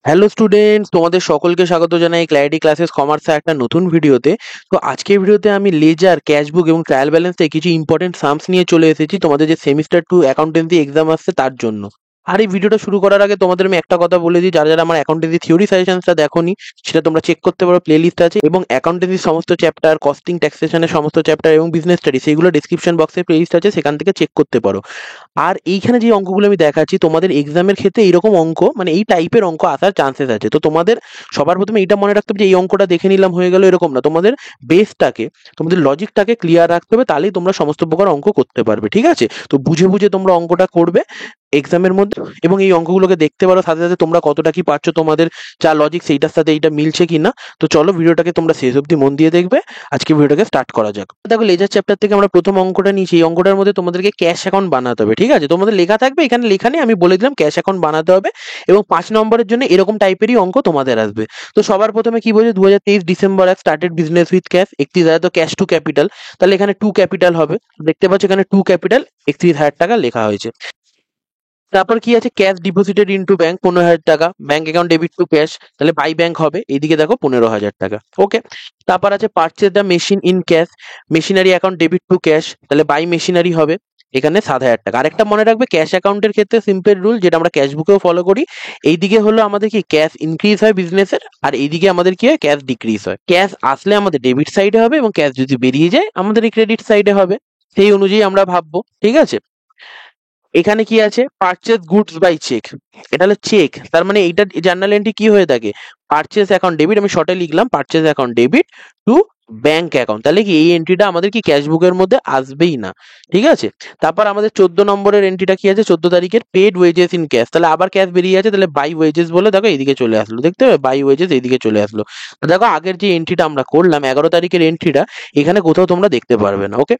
Hello students, তোমাদের সকলকে স্বাগত জানাই ক্ল্যারিটি ক্লাসেস কমার্সের একটা নতুন ভিডিওতে। তো আজকের ভিডিওতে আমি লেজার, ক্যাশবুক এবং ট্রায়াল ব্যালেন্স থেকে কিছু ইম্পর্টেন্ট সামস নিয়ে চলে এসেছি তোমাদের যে সেমিস্টার 2 অ্যাকাউন্টেন্সি এক্সাম আসছে তার জন্য। আর এই ভিডিওটা শুরু করার আগে তোমাদের আমি একটা কথা বলে দিই, যারা যারা আমার অ্যাকাউন্টেন্সি থিওরি সাজেশনসটা দেখোনি সেটা তোমরা চেক করতে পারো, প্লেলিস্ট আছে। এবং অ্যাকাউন্টেন্সির সমস্ত চ্যাপ্টার, কস্টিং, ট্যাক্সেশনের সমস্ত চ্যাপ্টার এবং বিজনেস স্টাডি সেগুলো ডিসক্রিপশন বক্সে প্লেলিস্ট আছে, সেখান থেকে চেক করতে পারো। আর এইখানে যে অঙ্কগুলো আমি দেখাচ্ছি তোমাদের এক্সামের ক্ষেত্রে এইরকম অঙ্ক, মানে এই টাইপের অঙ্ক আসার চান্সেস আছে। তো তোমাদের সবার প্রথমে এটা মনে রাখতে হবে যে এই অঙ্কটা দেখে নিলাম হয়ে গেল এরকম না, তোমাদের বেসটাকে, তোমাদের লজিকটাকে ক্লিয়ার রাখতে হবে, তাহলেই তোমরা সমস্ত প্রকার অঙ্ক করতে পারবে। ঠিক আছে? তো বুঝে বুঝে তোমরা অঙ্কটা করবে এক্সামের মধ্যে, এবং এই অঙ্কগুলোকে দেখতে পারো সাথে সাথে তোমরা কতটা কি পারছো, তোমাদের যা লজিক সেইটার সাথে এইটা মিলছে কিনা। তো চলো ভিডিওটাকে তোমরা শেষ অবধি মন দিয়ে দেখবে। আজকে ভিডিওটাকে স্টার্ট করা যাক। দেখো, লেজার চ্যাপ্টার থেকে আমরা প্রথম অঙ্কটা নিয়েছি। এই অঙ্কটার মধ্যে তোমাদেরকে ক্যাশ অ্যাকাউন্ট বানাতে হবে। ঠিক আছে? তোমাদের লেখা থাকবে, এখানে লেখা নেই, আমি বলে দিলাম ক্যাশ অ্যাকাউন্ট বানাতে হবে। এবং 5 নম্বরের জন্য এরকম টাইপেরই অঙ্ক তোমাদের আসবে। তো সবার প্রথমে কি বলছে, 2023 ডিসেম্বর এক স্টার্টেড বিজনেস উইথ ক্যাশ 31,000, তো ক্যাশ টু ক্যাপিটাল, তাহলে এখানে টু ক্যাপিটাল হবে। দেখতে পাচ্ছ এখানে টু ক্যাপিটাল 31,000 টাকা লেখা হয়েছে। তারপর কি আছে, ক্যাশ ডিপোজিটেড ইনটু ব্যাংক 15,000 টাকা, bank account debit to cash, তাহলে বাই ব্যাংক হবে, এইদিকে দেখো 15,000 টাকা। ওকে। তারপর আছে purchase the machine in cash, machinery account debit to cash, তাহলে বাই মেশিনারি হবে, এখানে 7,000 টাকা। আরেকটা মনে রাখবে, ক্যাশ অ্যাকাউন্টের ক্ষেত্রে সিম্পল রুল, যেটা আমরা ক্যাশ বুকেও ফলো করি, এইদিকে হলো আমাদের কি ক্যাশ ইনক্রিজ হয় বিজনেসের, আর এইদিকে আমাদের কি হয়, ক্যাশ ডিক্রিজ হয়। ক্যাশ আসলে আমাদের ডেবিট সাইডে হবে, এবং ক্যাশ যদি বেরিয়ে যায় আমাদের এই ক্রেডিট সাইডে হবে। সেই অনুযায়ী আমরা ভাববো। ঠিক আছে? এখানে কি আছে, পারচেজ গুডস বাই চেক, এটা হলো চেক, তার মানে এইটা জার্নাল এন্ট্রি কি হয়ে থাকে, পারচেজ অ্যাকাউন্ট ডেবিট, আমি শর্টে লিখলাম purchase account debit to bank account, তাহলে কি এই এন্ট্রিটা আমাদের কি ক্যাশ বুকের মধ্যে আসবেই না। ঠিক আছে? তারপর আমাদের 14 নম্বরের এন্ট্রিটা কি আছে, 14 তারিখের পেড ওয়েজেস ইন ক্যাশ, তাহলে আবার ক্যাশ বেরিয়ে আছে, তাহলে বাই ওয়েজেস বলে দেখো এইদিকে চলে আসলো, দেখতে হবে বাই ওয়েজেস এইদিকে চলে আসলো। তো দেখো আগের যে এন্ট্রিটা আমরা করলাম 11 তারিখের এন্ট্রিটা, এখানে কোথাও তোমরা দেখতে পারবে না। ওকে।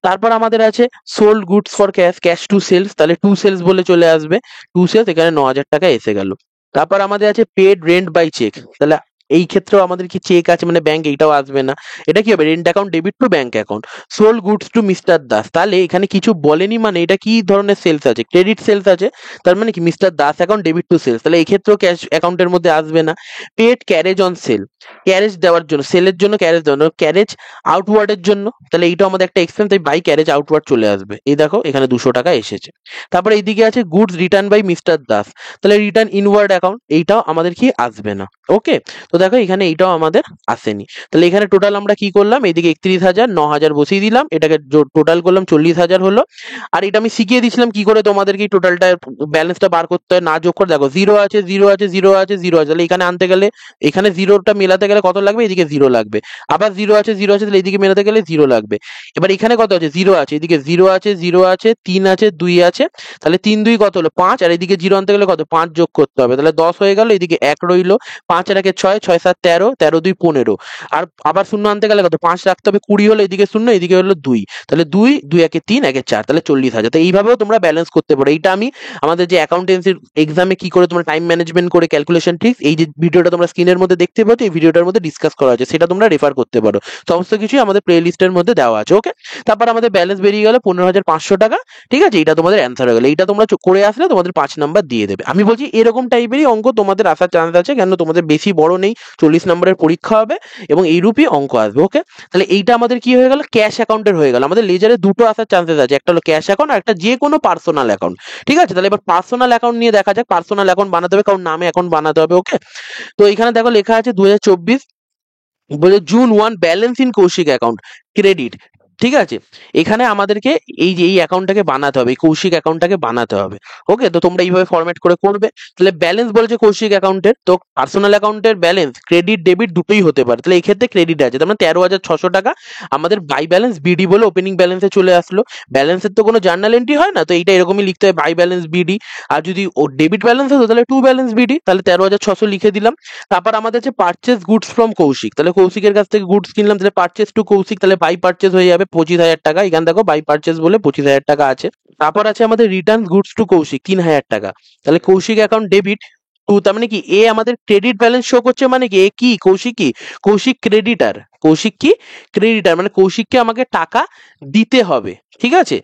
তারপর আমাদের আছে sold goods for cash, cash to sales, তাহলে টু সেলস বলে চলে আসবে, টু সেলস, এখানে 9,000 টাকা এসে গেল। তারপর আমাদের আছে পেড রেন্ট বাই চেক, তাহলে এই ক্ষেত্রেও আমাদের কি চেক আছে, মানে ব্যাংক, এইটাও আসবে না। এটা কি হবে, rent account debit to bank account. Sold goods two mister Das, তাহলে এখানে কিছু বলেনি, মানে এটা কি ধরনের সেলস আছে, ক্রেডিট সেলস আছে, তার মানে কি mister Das account debit to sales, তাহলে এই ক্ষেত্রেও ক্যাশ অ্যাকাউন্টের মধ্যে আসবে না। Paid carriage on sale, carriage দেওয়ার জন্য, সেলের জন্য ক্যারেজ দেওয়ার, ক্যারেজ আউটওয়ার্ডের জন্য, তাহলে এইটাও আমাদের একটা এক্সপেন্স, তাই বাই ক্যারেজ আউটওয়ার্ড চলে আসবে। এই দেখো এখানে 200 টাকা এসেছে। তারপরে এইদিকে আছে goods return by mister Das, তাহলে রিটার্ন ইনওয়ার্ড অ্যাকাউন্ট, এইটাও আমাদের কি আসবে না। ওকে। তো দেখো এখানে এইটাও আমাদের আসেনি। তাহলে এখানে টোটাল আমরা কি করলাম, এইদিকে 31,000, 9,000 বসিয়ে দিলাম, এটাকে টোটাল করলাম 40,000 হলো। আর এটা আমি শিখিয়ে দিয়েছিলাম কি করে তোমাদেরকে টোটালটা ব্যালেন্সটা বার করতে হয়, না যোগ করে। দেখো জিরো আছে, জিরো আছে, জিরো আছে, জিরো আছে, তাহলে এখানে আনতে গেলে, এখানে জিরোটা মেলাতে গেলে কত লাগবে, এদিকে জিরো লাগবে। আবার জিরো আছে, জিরো আছে, তাহলে এইদিকে মেলাতে গেলে জিরো লাগবে। এবার এখানে কত আছে, জিরো আছে, এদিকে জিরো আছে, জিরো আছে, 3 আছে, 2 আছে, তাহলে 3 2 কত হলো 5, আর এদিকে জিরো আনতে গেলে কত, 5 যোগ করতে হবে, তাহলে 10 হয়ে গেল, এদিকে 1 রইলো, 5 এর একে 6, 6 7 13, 13 2 15। আর আবার শূন্য আনতে গেলে কত, 5 রাখতে হবে, 20 হলো, এদিকে শূন্য, এদিকে হলো 2, তাহলে 2 2 একে 3, একে 4, তাহলে 40,000। তো এইভাবেও তোমরা ব্যালেন্স করতে পারো। এইটা আমি আমাদের যে অ্যাকাউন্টেন্সির এক্সামে কি করে তোমরা টাইম ম্যানেজমেন্ট করে ক্যালকুলেশন ট্রিক্স, এই যে ভিডিওটা তোমরা স্ক্রিনের মধ্যে দেখতে পাচ্ছ, এই ভিডিওটার মধ্যে ডিসকাস করা আছে, সেটা তোমরা রেফার করতে পারো। সমস্ত কিছুই আমাদের প্লে লিস্টের মধ্যে দেওয়া আছে। ওকে। তারপর আমাদের ব্যালেন্স বেরিয়ে গেল 15,500 টাকা। ঠিক আছে? এটা তোমাদের অ্যান্সার হয়ে গেল। এইটা তোমরা করে আসলে তোমাদের 5 নাম্বার দিয়ে দেবে। আমি বলছি এরকম টাইপেরই অঙ্ক তোমাদের আসার চান্স আছে, কেন তোমাদের বেশি বড় নেই, 40 নম্বরের পরীক্ষা হবে এবং এইরূপই অঙ্ক আসবে। ওকে। তাহলে এইটা আমাদের কি হয়ে গেল, ক্যাশ অ্যাকাউন্টের হয়ে গেল। আমাদের লেজারে দুটো আসার চান্সেস আছে, একটা হলো ক্যাশ অ্যাকাউন্ট আর একটা যে কোনো পার্সোনাল অ্যাকাউন্ট। ঠিক আছে? তাহলে এবার পার্সোনাল অ্যাকাউন্ট নিয়ে দেখা যাক। পার্সোনাল অ্যাকাউন্ট বানাতে হবে, কারণ নামে অ্যাকাউন্ট বানাতে হবে। ওকে। তো এখানে দেখো লেখা আছে 2024 বলে June 1 balance in Kaushik account credit. ঠিক আছে? এখানে আমাদেরকে এই যে এই অ্যাকাউন্টটাকে বানাতে হবে, এই কৌশিক অ্যাকাউন্টটাকে বানাতে হবে। ওকে। তো তোমরা এইভাবে ফরম্যাট করে করবে। তাহলে ব্যালেন্স বলেছে কৌশিক অ্যাকাউন্টের, তো পার্সোনাল অ্যাকাউন্টের ব্যালেন্স ক্রেডিট ডেবিট দুটোই হতে পারে, তাহলে এই ক্ষেত্রে ক্রেডিট আছে, তার মানে 13,600 টাকা আমাদের বাই ব্যালেন্স বিডি বলে ওপেনিং ব্যালেন্সে চলে আসলো। ব্যালেন্সের তো কোনো জার্নাল এন্ট্রি হয় না, তো এইটা এরকমই লিখতে হয়, বাই ব্যালেন্স বিডি। আর যদি ও ডেবিট ব্যালেন্স হতো তাহলে টু ব্যালেন্স বিডি, তাহলে 13,600 লিখে দিলাম। তারপর আমাদের আছে পারচেজ গুডস ফ্রম কৌশিক, তাহলে কৌশিকের কাছ থেকে গুডস কিনলাম, তাহলে পারচেজ টু কৌশিক, তাহলে বাই পারচেজ হয়ে যাবে 25,000 টাকা। এখানে দেখো বাই পারচেজ বলে 25,000 টাকা আছে। তারপর আছে আমাদের রিটার্ন গুডস টু কৌশিক 3,000 টাকা, তাহলে কৌশিক অ্যাকাউন্ট ডেবিট টু, তার মানে কি এ আমাদের ক্রেডিট ব্যালেন্স শো করছে, মানে কি এ কি কৌশিক, কি কৌশিক ক্রেডিটার, কৌশিক কি ক্রেডিটার, মানে কৌশিককে আমাকে টাকা দিতে হবে। ঠিক আছে,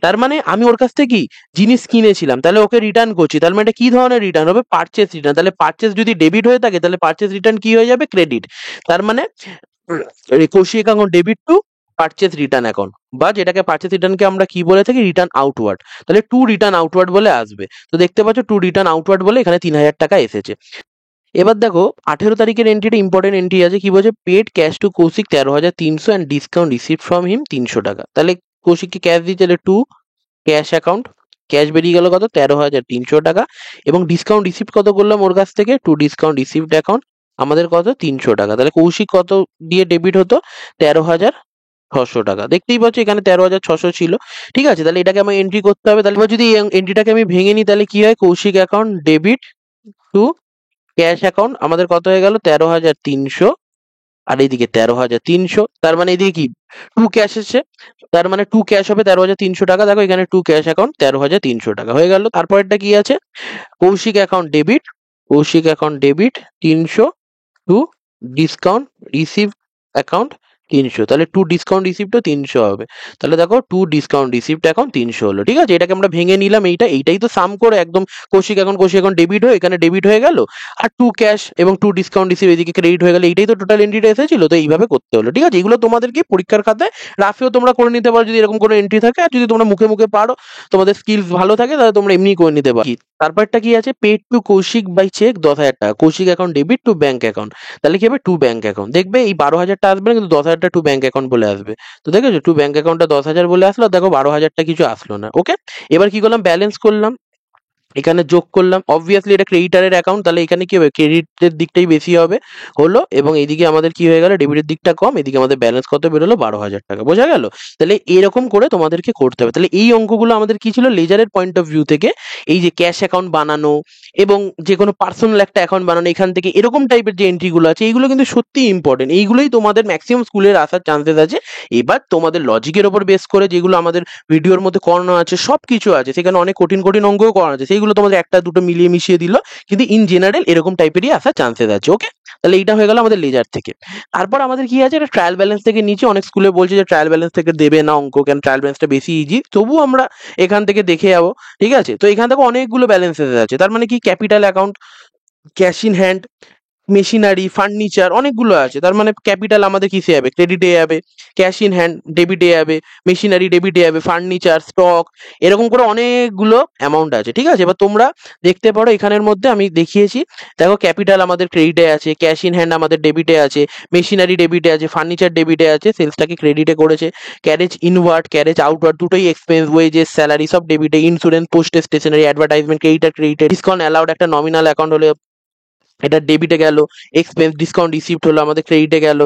তার মানে আমি ওর কাছ থেকে কি জিনিস কিনেছিলাম, তাহলে ওকে রিটার্ন করছি, তার মানে এটা কি ধরনের রিটার্ন হবে, পারচেস রিটার্ন। তাহলে পারচেস যদি ডেবিট হয়ে থাকে তাহলে পারচেস রিটার্ন কি হয়ে যাবে, ক্রেডিট। তার মানে Kaushik account debit to purchase return account, বা যেটাকে পারচেস রিটার্নকে আমরা কি বলে থাকি, রিটার্ন আউটওয়ার্ড। তাহলে টু রিটার্ন আউটওয়ার্ড বলে আসবে। তো দেখতে পাচ্ছ টু রিটার্ন আউটওয়ার্ড বলে এখানে 3000 টাকা এসেছে। এবার দেখো 18 তারিখের এন্ট্রিটা ইম্পর্টেন্ট এন্ট্রি আছে, কি বলছে, paid cash to Kaushik 13,300 and discount receive from him 300 টাকা। তাহলে কৌশিককে ক্যাশ দিচ্ছে, তাহলে টু ক্যাশ অ্যাকাউন্ট, ক্যাশ বেরিয়ে গেল কত, 13,300 টাকা, এবং ডিসকাউন্ট রিসিভ কত করলাম ওর কাছ থেকে, টু ডিসকাউন্ট রিসিভড অ্যাকাউন্ট আমাদের কত, 300 টাকা। তাহলে কৌশিক কত দিয়ে ডেবিট হতো, 13,600 টাকা। দেখতেই পাচ্ছ এখানে 13,600 ছিল। ঠিক আছে, তাহলে এটাকে আমার এন্ট্রি করতে হবে। তাহলে এবার যদি এন্ট্রিটাকে আমি ভেঙে নিই তাহলে কি হয়, Kaushik account debit to cash account আমাদের কত হয়ে গেল, 13,300, আর এইদিকে 13,300, তার মানে এদিকে কি টু ক্যাশ এসছে, তার মানে টু ক্যাশ হবে 13,300 টাকা। দেখো এখানে টু ক্যাশ অ্যাকাউন্ট 13,300 টাকা হয়ে গেল। তারপরেরটা কি আছে, Kaushik account debit, Kaushik account debit 300 to discount receive account 300, তাহলে টু ডিসকাউন্ট রিসিভটা 300 হবে। তাহলে দেখো টু ডিসকাউন্ট রিসিভড অ্যাকাউন্ট 300 হলো। ঠিক আছে, এটাকে আমরা ভেঙে নিলাম, এইটাই তো সাম করে একদম কৌশিক অ্যাকাউন্ট ডেবিট হয়ে এখানে ডেবিট হয়ে গেল, আর টু ক্যাশ এবং টু ডিসকাউন্ট রিসিভ এদিকে ক্রেডিট হয়ে গেল, এইটাই তো টোটাল এন্ট্রিটা এসেছিল। তো এইভাবে করতে হলো। ঠিক আছে, এগুলো তোমাদেরকে পরীক্ষার খাতায় রাফেও তোমরা করে নিতে পারো যদি এরকম কোনো এন্ট্রি থাকে, আর যদি তোমরা মুখে মুখে পারো, তোমাদের স্কিলস ভালো থাকে, তাহলে তোমরা এমনি করে নিতে পারো। তারপরটা কি আছে, paid to Kaushik by cheque 10,000 টাকা, Kaushik account debit to bank account. তাহলে কি হবে, টু ব্যাংক অ্যাকাউন্ট, দেখবে এই 12,000টা আসবে না, কিন্তু 10,000টা টু ব্যাংক অ্যাকাউন্ট বলে আসবে। তো দেখেছো টু ব্যাংক অ্যাকাউন্টটা 10,000 বলে আসলো, দেখো 12,000টা কিছু আসলো না। ওকে, এবার কি করলাম, ব্যালেন্স করলাম, এখানে যোগ করলাম, অবভিয়াসলি এটা ক্রেডিটারের অ্যাকাউন্ট, তাহলে এখানে কি হবে, ক্রেডিটের দিকটাই বেশি হবে হলো, এবং এইদিকে আমাদের কি হয়ে গেল, ডেবিটের দিকটা কম, এদিকে আমাদের ব্যালেন্স কত বেরোলো, 12,000 টাকা। বোঝা গেল? তাহলে এরকম করে তোমাদেরকে করতে হবে। তাহলে এই অঙ্কগুলো আমাদের কি ছিল, লেজারের পয়েন্ট অফ ভিউ থেকে, এই যে ক্যাশ অ্যাকাউন্ট বানানো এবং যে কোনো পার্সোনাল একটা অ্যাকাউন্ট বানানো, এখান থেকে এরকম টাইপের যে এন্ট্রিগুলো আছে, এইগুলো কিন্তু সত্যি ইম্পর্টেন্ট, এইগুলোই তোমাদের ম্যাক্সিমাম স্কুলের আসার চান্সেস আছে। এবার তোমাদের লজিকের ওপর বেস করে যেগুলো আমাদের ভিডিওর মধ্যে করানো আছে, সব কিছু আছে, সেখানে অনেক কঠিন কঠিন অঙ্কও করানো আছে, সেইগুলো তোমাদের একটা দুটো মিলিয়ে মিশিয়ে দিল, কিন্তু ইন জেনারেল এরকম টাইপেরই আসার চান্সেস আছে। ওকে, তাহলে এইটা হয়ে গেল আমাদের লেজার থেকে। তারপর আমাদের কি আছে, এটা ট্রায়াল ব্যালেন্স থেকে নিচে, অনেক স্কুলে বলছে যে ট্রায়াল ব্যালেন্স থেকে দেবে না অঙ্ক, কেন, ট্রায়াল ব্যালেন্সটা বেশি ইজি, তবু আমরা এখান থেকে দেখে যাবো। ঠিক আছে, তো এখান থেকে অনেকগুলো ব্যালেন্সেস আছে, তার মানে কি capital account, cash in hand, machinery, furniture, অনেকগুলো আছে। তার মানে ক্যাপিটাল আমাদের কিসে যাবে, ক্রেডিটে যাবে, ক্যাশ ইন হ্যান্ড ডেবিটে যাবে, মেশিনারি ডেবিটে যাবে, ফার্নিচার, স্টক, এরকম করে অনেকগুলো অ্যামাউন্ট আছে। ঠিক আছে, এবার তোমরা দেখতে পারো এখানের মধ্যে আমি দেখিয়েছি, দেখো ক্যাপিটাল আমাদের ক্রেডিটে আছে, ক্যাশ ইন হ্যান্ড আমাদের ডেবিটে আছে, মেশিনারি ডেবিটে আছে, ফার্নিচার ডেবিটে আছে, সেলসটাকে ক্রেডিটে করেছে, ক্যারেজ ইনওয়ার্ড, ক্যারেজ আউটওয়ার্ড দুটোই এক্সপেন্স, ওয়েজেস, স্যালারি সব ডেবিটে, ইন্স্যুরেন্স, পোস্টেজ, স্টেশনারি, অ্যাডভার্টাইজমেন্ট, ক্রেডিটে, ডিসকাউন্ট অ্যালাউড একটা নমিনাল অ্যাকাউন্ট হলে এটা ডেবিটে গেল, এক্সপেন্স ডিসকাউন্ট রিসিপ্ট হলো আমাদের ক্রেডিটে গেল।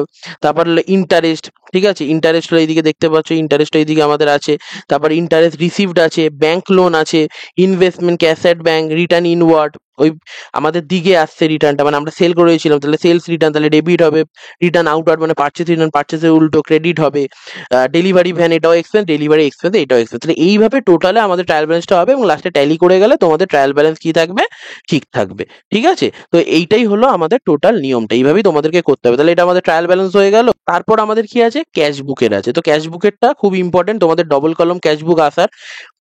তারপর হলো ইন্টারেস্ট, ঠিক আছে, ইন্টারেস্ট হলো এইদিকে দেখতে পাচ্ছ, ইন্টারেস্ট এইদিকে আমাদের আছে। তারপর ইন্টারেস্ট রিসিভড আছে, ব্যাংক লোন আছে, investment, cash at bank, return inward, ওই আমাদের দিকে আসছে রিটার্নটা, মানে আমরা সেল করেছিলাম, তাহলে সেলস রিটার্ন, তাহলে ডেবিট হবে। রিটার্ন আউটওয়ার্ড মানে পার্চেস রিটার্ন, পার্চেসের উল্টো ক্রেডিট হবে। ডেলিভারি ভ্যান, এটাও এক্সপেন্স, ডেলিভারি এক্সপেন্স, এটাও এক্সপেন্স। তাহলে এইভাবে টোটালে আমাদের ট্রায়াল ব্যালেন্সটা হবে, এবং লাস্টে ট্যালি করে গেলে তোমাদের ট্রায়াল ব্যালেন্স কি থাকবে, ঠিক থাকবে। ঠিক আছে, তো এইটাই হলো আমাদের টোটাল নিয়মটা, এইভাবেই তোমাদেরকে করতে হবে। তাহলে এটা আমাদের ট্রায়াল ব্যালেন্স হয়ে গেল। তারপর আমাদের কি আছে, ক্যাশ বুকের আছে। তো ক্যাশ বুকেরটা খুব ইম্পর্টেন্ট, তোমাদের ডবল কলম ক্যাশ বুক আসার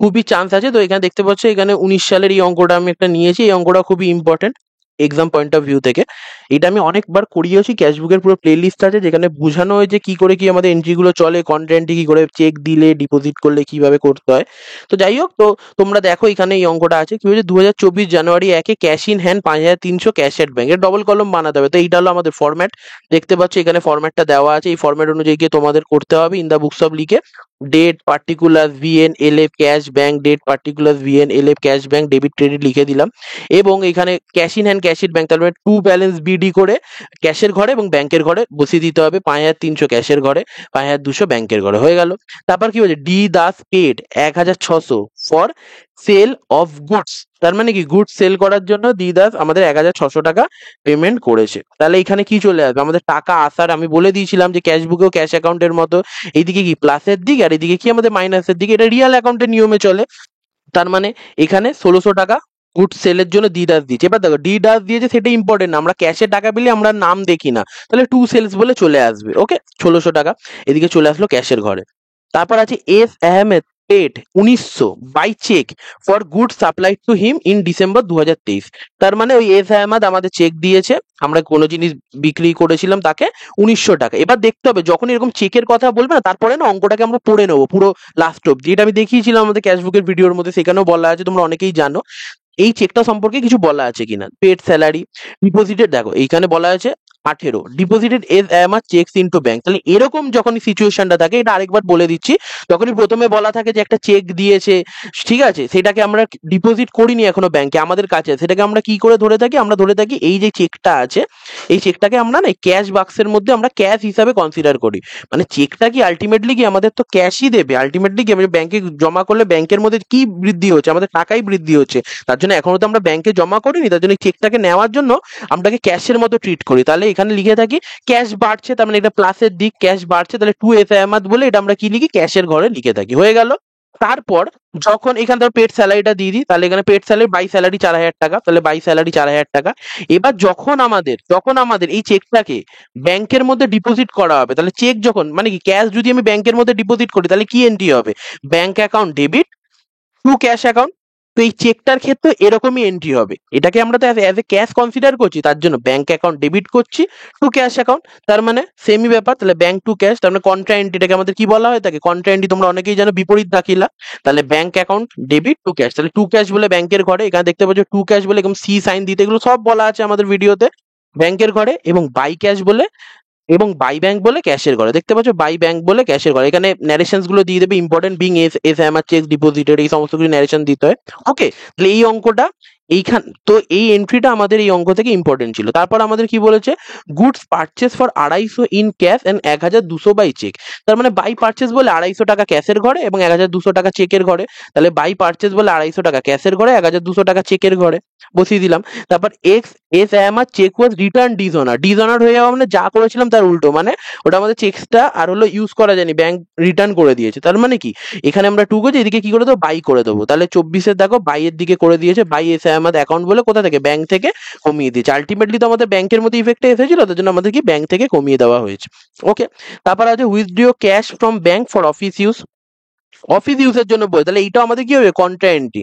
খুবই চান্স আছে। তো এখানে দেখতে পাচ্ছ, এখানে 19 সালের এই অঙ্কটা আমি একটা নিয়েছি, এই অঙ্কটা খুবই important exam point of view থেকে। এটা আমি অনেকবার করিয়েছি, ক্যাশবুকের পুরো প্লে লিস্ট আছে যেখানে বোঝানো হয়েছে কি করে কি আমাদের এন্ট্রিগুলো চলে, কন্টেন্ট কি করে, চেক দিলে ডিপোজিট করলে কিভাবে করতে হয়। তো যাই হোক, তো তোমরা দেখো এখানে এই অঙ্কটা আছে, কি হয়েছে, 2024 জানুয়ারি 1 cash in hand 5,300 cash at bank, এর ডবল কলম বানাতে হবে। তো এইটা হলো আমাদের ফরম্যাট, দেখতে পাচ্ছ এখানে ফরম্যাটটা দেওয়া আছে, এই ফরম্যাট অনুযায়ী গিয়ে তোমাদের করতে হবে। ইন দা বুকস অফ লিখে date particular VN LF cash bank, date particular VN LF cash bank, debit credit লিখে দিলাম। এবং এখানে cash in hand cash at bank, তার মানে টু ব্যালেন্স বিডি করে ক্যাশের ঘরে এবং ব্যাংকের ঘরে বসিয়ে দিতে হবে, 5,300 ক্যাশের ঘরে, 5,200 ব্যাংকের ঘরে, হয়ে গেল। তারপর কি বলছে, D Das paid 1,600 for sale of goods, তার মানে কি গুডস সেল করার জন্য দি দাস আমাদের 1,600 টাকা পেমেন্ট করেছে। তাহলে এখানে কি চলে আসবে, আমাদের টাকা আসার, আমি বলে দিয়েছিলাম যে ক্যাশ বুকেও ক্যাশ অ্যাকাউন্টের মতো এইদিকে কি প্লাসের দিক, আর এদিকে কি আমাদের মাইনাসের দিকে, এটা রিয়েল অ্যাকাউন্টের নিয়মে চলে। তার মানে এখানে 1,600 টাকা গুড সেলের জন্য ডি ডাস দিয়েছে। এবার দেখো ডি ডাস দিয়েছে সেটা ইম্পর্টেন্ট না, আমরা ক্যাশে টাকা পেলে আমরা নাম দেখি না, তাহলে টু সেলস বলে চলে আসবে। ওকে, 1600 টাকা এদিকে চলে আসলো ক্যাশের ঘরে। তারপর আছে S Ahmed paid 1900 by cheque for good supply to him in December 2023। তার মানে ওই এস আহমেদ আমাদের চেক দিয়েছে, আমরা কোনো জিনিস বিক্রি করেছিলাম তাকে 1900 টাকা। এবার দেখতে হবে যখন এরকম চেকের কথা বলবে না, তারপরে না অঙ্কটাকে আমরা পড়ে নেবো পুরো লাস্ট অব্দি। এটা আমি দেখিয়েছিলাম আমাদের ক্যাশবুকের ভিডিওর মধ্যে, সেখানেও বলা আছে, তোমরা অনেকেই জানো। এই চেকটা সম্পর্কে কিছু বলা আছে কিনা। পেড স্যালারি ডিপোজিটেড, দেখো এইখানে বলা আছে 18 ডিপোজিটেড এজ আমার চেকস ইনটু ব্যাংক। তাহলে এরকম যখনই সিচুয়েশনটা থাকে, এটা আরেকবার বলে দিচ্ছি, যখনই প্রথমে বলা থাকে যে একটা চেক দিয়েছে, ঠিক আছে, সেটাকে আমরা ডিপোজিট করিনি এখনো ব্যাংকে, আমাদের কাছে সেটাকে আমরা কি করে ধরে থাকি, আমরা ধরে থাকি এই যে চেকটা আছে, এই চেকটাকে আমরা না ক্যাশ বাক্সের মধ্যে আমরা ক্যাশ হিসাবে কনসিডার করি। মানে চেকটা কি আলটিমেটলি কি আমাদের তো ক্যাশই দেবে, আলটিমেটলি কি আমি ব্যাংকে জমা করলে ব্যাংকের মধ্যে কি বৃদ্ধি হচ্ছে, আমাদের টাকাই বৃদ্ধি হচ্ছে। তার জন্য এখনো তো আমরা ব্যাংকে জমা করিনি, তার জন্য চেকটাকে নেওয়ার জন্য আমরাকে ক্যাশের মতো ট্রিট করি। তাহলে এখানে লিখে থাকি ক্যাশ বাড়ছে, তার মানে এটা প্লাসের দিক, ক্যাশ বাড়ছে, তাহলে টু এস আহমদ বলে এটা আমরা কি লিখি, ক্যাশের ঘরে লিখে থাকি। হয়ে গেল। তারপর যখন এখানে ধর পেড স্যালারিটা দিয়ে দিই, তাহলে এখানে পেড স্যালারি বাই স্যালারি 4000 টাকা, তাহলে বাই স্যালারি 4000 টাকা। এবার যখন আমাদের এই চেকটাকে ব্যাংকের মধ্যে ডিপোজিট করা হবে, তাহলে চেক যখন মানে কি ক্যাশ যদি আমি ব্যাংকের মধ্যে ডিপোজিট করি, তাহলে কি এন্ট্রি হবে, bank account debit to cash account. তো এই চেকটার ক্ষেত্রে এরকমই এন্ট্রি হবে, এটাকে আমরা তো অ্যাজ এ ক্যাশ কনসিডার করছি, তার জন্য ব্যাংক অ্যাকাউন্ট ডেবিট করছি টু ক্যাশ অ্যাকাউন্ট। তার মানে সেমই ব্যাপার, তাহলে ব্যাংক টু ক্যাশ, তার মানে কন্ট্রা এন্ট্রিটাকে আমাদের কি বলা হয় থাকে, কন্ট্রা এন্ট্রি তোমরা অনেকেই জানো বিপরীত দাখিলা। তাহলে bank account debit to cash, তাহলে টু ক্যাশ বলে ব্যাংকের ঘরে, এখানে দেখতে পাচ্ছ টু ক্যাশ বলে এরকম সি সাইন দিতে, এগুলো সব বলা আছে আমাদের ভিডিওতে। ব্যাংকের ঘরে এবং বাই ক্যাশ বলে এবং বাই ব্যাংক বলে ক্যাশের ঘরে, দেখতে পাচ্ছ বাই ব্যাংক বলে ক্যাশের ঘরে, এখানে ন্যারেশনস গুলো দিয়ে দেবে, ইম্পর্টেন্ট বিং এস এস আমার চেক ডিপোজিটেড, এই সমস্ত কিছু ন্যারেশন দিতে হয়। ওকে, তাহলে এই অঙ্কটা এইখান তো এই এন্ট্রিটা আমাদের এই অঙ্ক থেকে ইম্পর্টেন্ট ছিল। তারপর আমাদের কি বলেছে, goods purchase for 250 in cash and 1200 by cheque. তার মানে বাই পারচেস বলে 250 টাকা ক্যাশের ঘরে এবং 1200 টাকা চেকের ঘরে। তাহলে বাই পারচেস বলে 250 টাকা ক্যাশের ঘরে, 1200 টাকা চেকের ঘরে বসিয়ে দিলাম। তারপর এক্স এস আমার চেক ওয়াজ রিটার্ন ডিসঅনার, ডিসঅনার হয়ে যাওয়া মানে যা করেছিলাম তার উল্টো, মানে ওটা আমাদের চেকটা আর হলো ইউজ করা যায়নি, ব্যাংক রিটার্ন করে দিয়েছে। তার মানে কি এখানে আমরা টু করছি, এদিকে কি করে দেবো, বাই করে দেবো। তাহলে 24-এর দেখো বাইয়ের দিকে করে দিয়েছে, বাই এসে আমাদের অ্যাকাউন্ট বলে কোথা থেকে, ব্যাংক থেকে কমিয়ে দিয়েছে। আলটিমেটলি তো আমাদের ব্যাংকের মধ্যে ইফেক্টটা এসেছিল, তার জন্য আমাদের কি ব্যাংক থেকে কমিয়ে দেওয়া হয়েছে। ওকে, তারপর আছে withdraw cash from bank for office use, office ইউজের জন্য বই, তাহলে এইটাও আমাদের কি হবে, কন্ট্রা এন্ট্রি।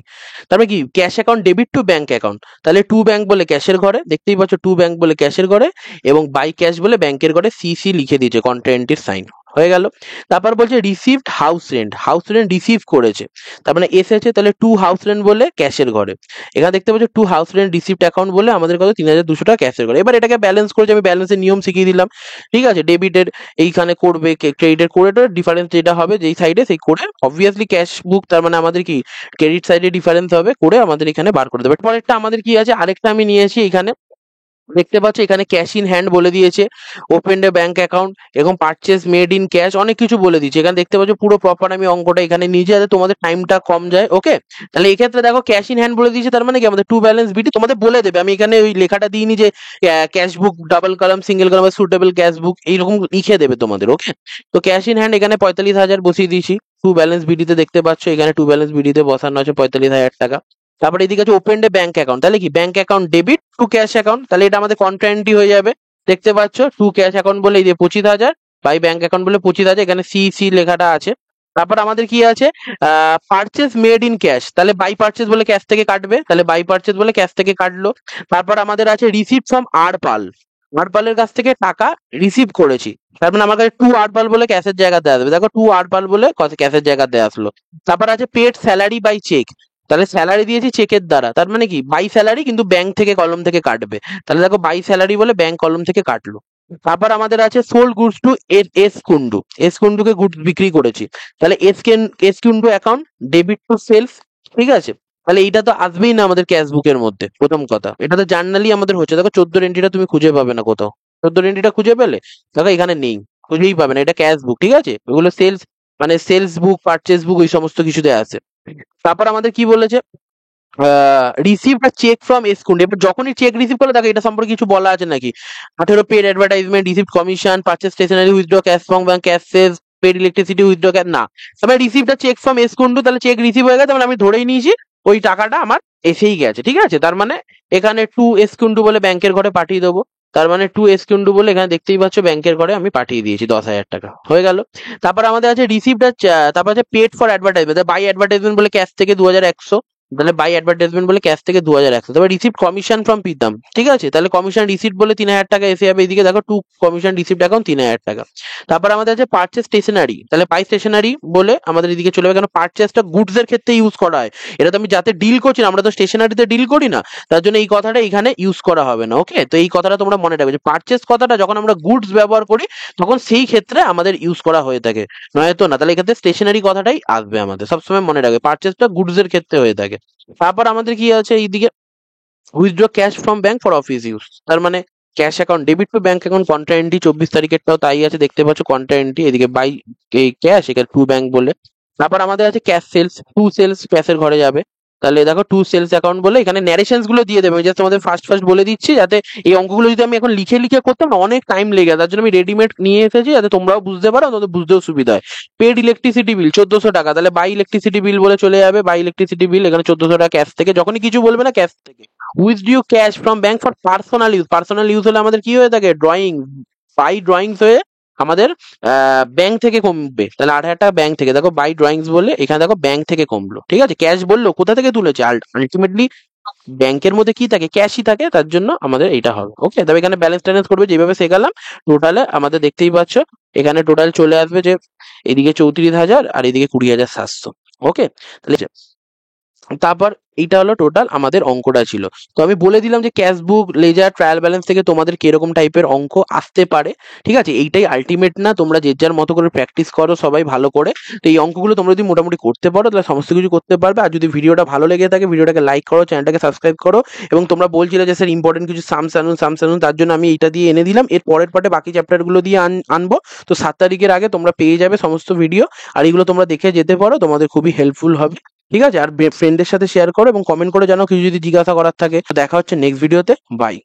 তারপরে কি cash account debit to bank account, তাহলে টু ব্যাংক বলে ক্যাশের ঘরে, দেখতেই পাচ্ছ টু ব্যাংক বলে ক্যাশের ঘরে এবং বাই ক্যাশ বলে ব্যাংকের ঘরে সিসি লিখে দিয়েছে, কন্ট্রা এন্ট্রির সাইন হয়ে গেল। তারপর বলছে received house rent, house rent receive করেছে, তার মানে এসেছে, তাহলে টু হাউস রেন্ট বলে ক্যাশের ঘরে। এখানে দেখতে পাচ্ছ to house rent received account বলে আমাদের কত 3200 টাকা ক্যাশের ঘরে। এবার এটাকে ব্যালেন্স করেছে, আমি ব্যালেন্সের নিয়ম শিখিয়ে দিলাম, ঠিক আছে, ডেবিটের এইখানে করবে, ক্রেডিটের করে ডিফারেন্স যেটা হবে যেই সাইডে সেই করে অবভিয়াসলি ক্যাশ বুক, তার মানে আমাদের কি ক্রেডিট সাইডে ডিফারেন্স হবে করে আমাদের এখানে বার করে দেবে। পরেরটা আমাদের কি আছে, আরেকটা আমি নিয়েছি এখানে, দেখতে পাচ্ছ এখানে ক্যাশ ইন হ্যান্ড বলে দিয়েছে, ওপেন এ ব্যাংক অ্যাকাউন্ট এবং পারচেস মেড ইন ক্যাশ, অনেক কিছু বলে দিয়েছে। এখানে দেখতে পাচ্ছ পুরো প্রপার আমি অঙ্কটা এখানে নিয়ে যাতে তোমাদের টাইমটা কম যায়। ওকে, তাহলে এই ক্ষেত্রে দেখো ক্যাশ ইন হ্যান্ড বলে দিয়েছে, তার মানে কি আমাদের টু ব্যালেন্স বিটি তোমাদের বলে দেবে, আমি এখানে ওই লেখাটা দিইনি যে ক্যাশ বুক double column single column suitable cash বুক এইরকম লিখে দেবে তোমাদের। ওকে, তো ক্যাশ ইন হ্যান্ড এখানে 45,000 বসিয়ে দিয়েছি, টু ব্যালেন্স বিডিতে দেখতে পাচ্ছ এখানে টু ব্যালেন্স বিডিতে বসানো আছে 45,000 টাকা। তারপরে এদিকে আছে ওপেন এ ব্যাংক অ্যাকাউন্ট, তাহলে কি bank account debit to cash account, তাহলে এটা আমাদের কন্ট্রান্টি হয়ে যাবে, দেখতে পাচ্ছ টু ক্যাশ অ্যাকাউন্ট বলে এই যে 25,000 বাই ব্যাংক অ্যাকাউন্ট বলে 25,000, এখানে সি সি লেখাটা আছে। তারপর আমাদের কি আছে, পারচেস মেড ইন ক্যাশ, তাহলে বাই পারচেস বলে ক্যাশ থেকে কাটবে, তাহলে বাই পারচেস বলে ক্যাশ থেকে কাটলো। তারপর আমাদের আছে রিসিপ্ট ফ্রম আর পাল, আর পালের কাছ থেকে টাকা রিসিভ করেছি, তার মানে আমার কাছে টু আর পাল বলে ক্যাশের জায়গাতে আসবে, দেখো টু আর পাল বলে ক্যাশের জায়গাতে আসলো। তারপর আছে পেড স্যালারি বাই চেক, তাহলে স্যালারি দিয়েছি চেকের দ্বারা, তার মানে কি বাই স্যালারি কিন্তু ব্যাংক থেকে কলম থেকে কাটবে, তাহলে দেখো বাই স্যালারি বলে ব্যাংক কলম থেকে কাটলো। তারপর আমাদের আছে sold goods to S Kundu, S কুন্ডুকে গুডস বিক্রি করেছি, তাহলে S Kundu account debit to sales, ঠিক আছে। তাহলে এইটা তো আসবেই না আমাদের ক্যাশ বুকের মধ্যে, প্রথম কথা এটা তো জার্নালি আমাদের হচ্ছে। দেখো 14 এন্ট্রিটা তুমি খুঁজে পাবে না কোথাও, 14 এন্ট্রিটা খুঁজে পেলে দেখো এখানে নেই, খুঁজেই পাবে না, এটা ক্যাশ বুক, ঠিক আছে, ওগুলো সেলস মানে সেলস বুক পারচেস বুক ওই সমস্ত কিছুতে আছে। তারপর আমাদের কি বলেছে, রিসিভ আ চেক ফ্রম এসকুন্ড, এবার যখনই চেক রিসিভ করলে দেখো এটা সম্পর্কে কিছু বলা আছে নাকি, 18 paid advertisement, receive commission, purchase stationery, withdraw cash from bank, cash save, paid electricity, withdraw cash না, তবে রিসিভ আ চেক ফ্রম এসকুন্ড, তাহলে চেক রিসিভ হয়ে গেছে, তাহলে আমি ধরেই নিয়েছি ওই টাকাটা আমার এসেই গেছে, ঠিক আছে। তার মানে এখানে টু এসকিউন্ডু বলে ব্যাংকের ঘরে পাঠিয়ে দেবো। তার মানে টু এসকিউন্ডু বলে এখানে দেখতেই পাচ্ছ ব্যাংকের ঘরে আমি পাঠিয়ে দিয়েছি 10,000 টাকা, হয়ে গেল। তারপর আমাদের আছে রিসিভড, তারপর আছে paid for advertisement, by advertisement বলে ক্যাশ থেকে 2,100, তাহলে বাই অ্যাডভার্টাইজমেন্ট বলে ক্যাশ থেকে 2,100। তারপর রিসিভড কমিশন ফ্রম প্রীতম, ঠিক আছে, তাহলে কমিশন রিসিপ্ট বলে 3,000 টাকা এসে যাবে। এদিকে দেখো টু কমিশন রিসিপ্ট অ্যাকাউন্ট 3,000 টাকা। তারপর আমাদের আছে পারচেস স্টেশনারি, তাহলে বাই স্টেশনারি বলে আমাদের এদিকে চলে যাবে, কেন পারচেসটা গুডস এর ক্ষেত্রে ইউজ করা হয়। এটা তো আমি যাতে ডিল করছি না, আমরা তো স্টেশনারিতে ডিল করি না, তার জন্য এই কথাটা এখানে ইউজ করা হবে না। ওকে, তো এই কথাটা তোমরা মনে রাখবে যে পারচেস কথাটা যখন আমরা গুডস ব্যবহার করি তখন সেই ক্ষেত্রে আমাদের ইউজ করা হয়ে থাকে, নয়তো না। তাহলে এক্ষেত্রে স্টেশনারি কথাটাই আসবে, আমাদের সবসময় মনে রাখবে পারচেসটা গুডস এর ক্ষেত্রে হয়ে থাকে। তারপর আমাদের কি আছে এইদিকে, withdraw cash from bank for office use, তার মানে cash account debit to bank account contra entry 24 তারিখেরটাও তাই আছে, দেখতে পাচ্ছ কন্ট্রা এন্ট্রি, এদিকে বাই এই ক্যাশ, এখানে টু ব্যাংক বলে। তারপর আমাদের আছে ক্যাশ সেলস, টু সেলস ক্যাশের ঘরে যাবে, তাহলে দেখো টু সেলস অ্যাকাউন্ট বলে এখানে ন্যারেশনস গুলো দিয়ে দেবে। জাস্ট তোমাদের ফার্স্ট ফার্স্ট বলে দিচ্ছি, যাতে এই অঙ্কগুলো যদি আমি এখন লিখে লিখে করতাম না অনেক টাইম লেগে যায়, তার জন্য আমি রেডিমেড নিয়ে এসেছি যাতে তোমরাও বুঝতে পারো, তোমাদের বুঝতেও সুবিধা হয়। পেড ইলেকট্রিসিটি বিল 1,400 টাকা, তাহলে বাই ইলেকট্রিসিটি বিল বলে চলে যাবে, বাই ইলেকট্রিসিটি বিল এখানে 1,400 টাকা ক্যাশ থেকে, যখনই কিছু বলবে না ক্যাশ থেকে। Withdraw cash from bank for personal use, personal use হলে আমাদের কি হয়ে থাকে, ড্রয়িং, বাই ড্রয়িংস হয়ে আমাদের ব্যাংক থেকে কমবে, তাহলে 8,000 টাকা ব্যাংক থেকে, দেখো বাই ড্রয়িংস বললে এখানে দেখো ব্যাংক থেকে কমলো, ঠিক আছে। ক্যাশ বললো কোথা থেকে তুলেছে, আলটিমেটলি ব্যাংকের মধ্যে কি থাকে, ক্যাশই থাকে, তার জন্য আমাদের এইটা হবে। ওকে, তবে এখানে ব্যালেন্স ট্যালেন্স করবে যেভাবে শেখালাম, টোটালে আমাদের দেখতেই পাচ্ছ এখানে টোটাল চলে আসবে যে এদিকে 34,000 আর এদিকে 20,700। ওকে, তাহলে তারপর এইটা হলো টোটাল আমাদের অঙ্কটা ছিল। তো আমি বলে দিলাম যে cash book, ledger, trial balance থেকে তোমাদের কিরকম টাইপের অঙ্ক আসতে পারে, ঠিক আছে। এইটাই আলটিমেট না, তোমরা যে যার মতো করে প্র্যাকটিস করো সবাই ভালো করে। তো এই অঙ্কগুলো তোমরা যদি মোটামুটি করতে পারো তাহলে সমস্ত কিছু করতে পারবে। আর যদি ভিডিওটা ভালো লেগে থাকে ভিডিওটাকে লাইক করো, চ্যানেলটাকে সাবস্ক্রাইব করো। এবং তোমরা বলছিলে যে স্যার ইম্পর্টেন্ট কিছু সামস আনুন, তার জন্য আমি এইটা দিয়ে এনে দিলাম। এর পরের পার্টে বাকি চ্যাপ্টারগুলো দিয়ে আনবো। তো 7 তারিখের আগে তোমরা পেয়ে যাবে সমস্ত ভিডিও, আর এগুলো তোমরা দেখে যেতে পারো, তোমাদের খুবই হেল্পফুল হবে, ঠিক আছে। আর ফ্রেন্ডদের সাথে শেয়ার করো এবং কমেন্ট করে জানাও কিছু যদি জিজ্ঞাসা করার থাকে। দেখা হচ্ছে নেক্সট ভিডিওতে, বাই।